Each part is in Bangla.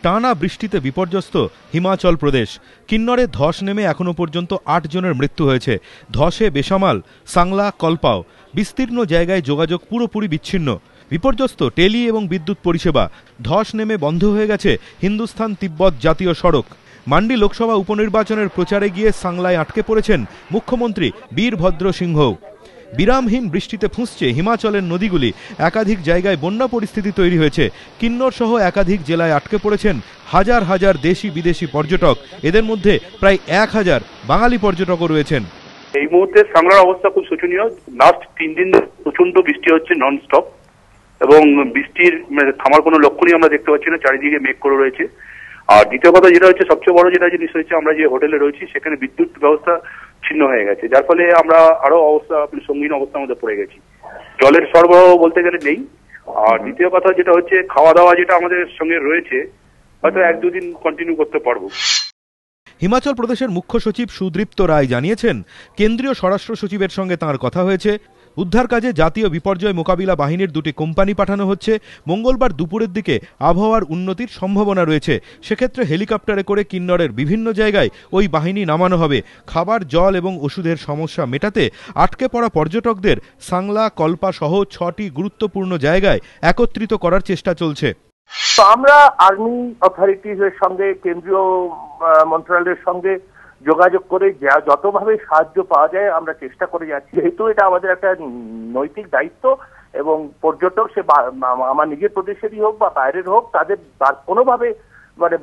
টানা বৃষ্টিতে বিপর্যস্ত হিমাচল প্রদেশ। কিন্নরে ধস নেমে এখনো পর্যন্ত ৮ জনের মৃত্যু হয়েছে। ধসে বেসামাল সাংলা কলপাও। বিস্তীর্ণ জায়গায় যোগাযোগ পুরোপুরি বিচ্ছিন্ন। বিপর্যস্ত টেলি এবং বিদ্যুৎ পরিষেবা। ধস নেমে বন্ধ হয়ে গেছে হিন্দুস্তান তিব্বত জাতীয় সড়ক। মান্ডি লোকসভা উপনির্বাচনের প্রচারে গিয়ে সাংলায় আটকে পড়েছেন মুখ্যমন্ত্রী বীরভদ্র সিংহ। বিরামহীন বৃষ্টিতে ফুঁসছে হিমাচলের নদীগুলি। একাধিক জায়গায় বন্যা পরিস্থিতি তৈরি হয়েছে। কিন্নর সহ একাধিক জেলায় আটকে পড়েছেন হাজার হাজার দেশি বিদেশি পর্যটক। এদের মধ্যে প্রায় ১,০০০ বাঙালি পর্যটকও রয়েছেন। এই মুহূর্তে সাংলার অবস্থা খুব শোচনীয়। লাস্ট ৩ দিন প্রচন্ড বৃষ্টি হচ্ছে নন স্টপ, এবং বৃষ্টির থামার কোনো লক্ষণই আমরা দেখতে পাচ্ছি না। চারিদিকে মেঘ করে রয়েছে। আর দ্বিতীয় কথা যেটা হচ্ছে, সবচেয়ে বড় যেটা জিনিস হচ্ছে, আমরা যে হোটেলে রয়েছি সেখানে বিদ্যুৎ ব্যবস্থা ছিন্ন হয়ে গেছে, যার ফলে আমরা আরো সঙ্গীন অবস্থার মধ্যে পড়ে গেছি। জলের সরবরাহ বলতে গেলে নেই। আর দ্বিতীয় কথা যেটা হচ্ছে, খাওয়া দাওয়া যেটা আমাদের সঙ্গে রয়েছে, হয়তো ১-২ দিন কন্টিনিউ করতে পারবো। হিমাচল প্রদেশের মুখ্য সচিব সুদীপ্ত রায় জানিয়েছেন, কেন্দ্রীয় স্বরাষ্ট্র সচিবের সঙ্গে তাঁর কথা হয়েছে। উদ্ধার কাজে জাতীয় বিপর্যয় মোকাবিলা বাহিনীর ২টি কোম্পানি পাঠানো হচ্ছে। মঙ্গলবার দুপুরের দিকে আবহাওয়ার উন্নতির সম্ভাবনা রয়েছে। সেক্ষেত্রে হেলিকপ্টারে করে কিন্নরের বিভিন্ন জায়গায় ওই বাহিনী নামানো হবে। খাবার, জল এবং ওষুধের সমস্যা মেটাতে আটকে পড়া পর্যটকদের সাংলা কল্পা সহ ৬টি গুরুত্বপূর্ণ জায়গায় একত্রিত করার চেষ্টা চলছে। তো আমরা আর্মি অথরিটিজের সঙ্গে, কেন্দ্রীয় মন্ত্রণালয়ের সঙ্গে যোগাযোগ করে যতভাবে সাহায্য পাওয়া যায় আমরা চেষ্টা করে যাচ্ছি। যেহেতু এটা আমাদের একটা নৈতিক দায়িত্ব, এবং পর্যটক সে আমার নিজের প্রদেশেরই হোক বা বাইরের হোক, তাদের কোনোভাবে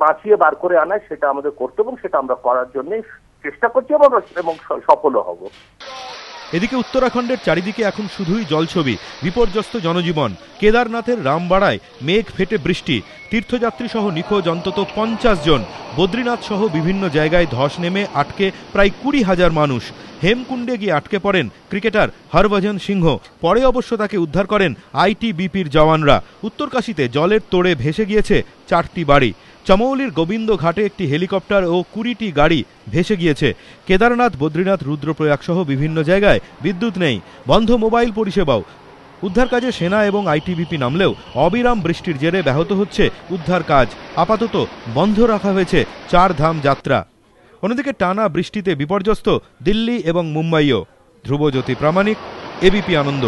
বাঁচিয়ে বার করে আনায় সেটা আমাদের কর্তব্য, এবং সেটা আমরা করার জন্য চেষ্টা করছি এবং সফলও হব। এদিকে উত্তরাখণ্ডের চারিদিকে এখন শুধুই জলছবি। বিপর্যস্ত জনজীবন। কেদারনাথের রামবাড়ায় মেঘ ফেটে বৃষ্টি। তীর্থযাত্রী সহ নিখোঁজ অন্তত ৫০ জন। বদ্রীনাথ সহ বিভিন্ন জায়গায় ধস নেমে আটকে প্রায় ২০,০০০ মানুষ। হেমকুণ্ডে গিয়ে আটকে পড়েন ক্রিকেটার হরভজন সিংহ। পরে অবশ্য তাকে উদ্ধার করেন আইটিবিপির জওয়ানরা। উত্তরকাশীতে জলের তোড়ে ভেসে গিয়েছে ৪টি বাড়ি। চমৌলির গোবিন্দ ঘাটে একটি হেলিকপ্টার ও ২০টি গাড়ি ভেসে গিয়েছে। কেদারনাথ, বদ্রীনাথ, রুদ্রপ্রয়াগ সহ বিভিন্ন জায়গায় বিদ্যুৎ নেই। বন্ধ মোবাইল পরিষেবাও। উদ্ধার কাজে সেনা এবং আইটিবিপি নামলেও অবিরাম বৃষ্টির জেরে ব্যাহত হচ্ছে উদ্ধার কাজ। আপাতত বন্ধ রাখা হয়েছে ৪ ধাম যাত্রা। অন্যদিকে টানা বৃষ্টিতে বিপর্যস্ত দিল্লি এবং মুম্বাইও। ধ্রুবজ্যোতি প্রামাণিক, এবিপি আনন্দ।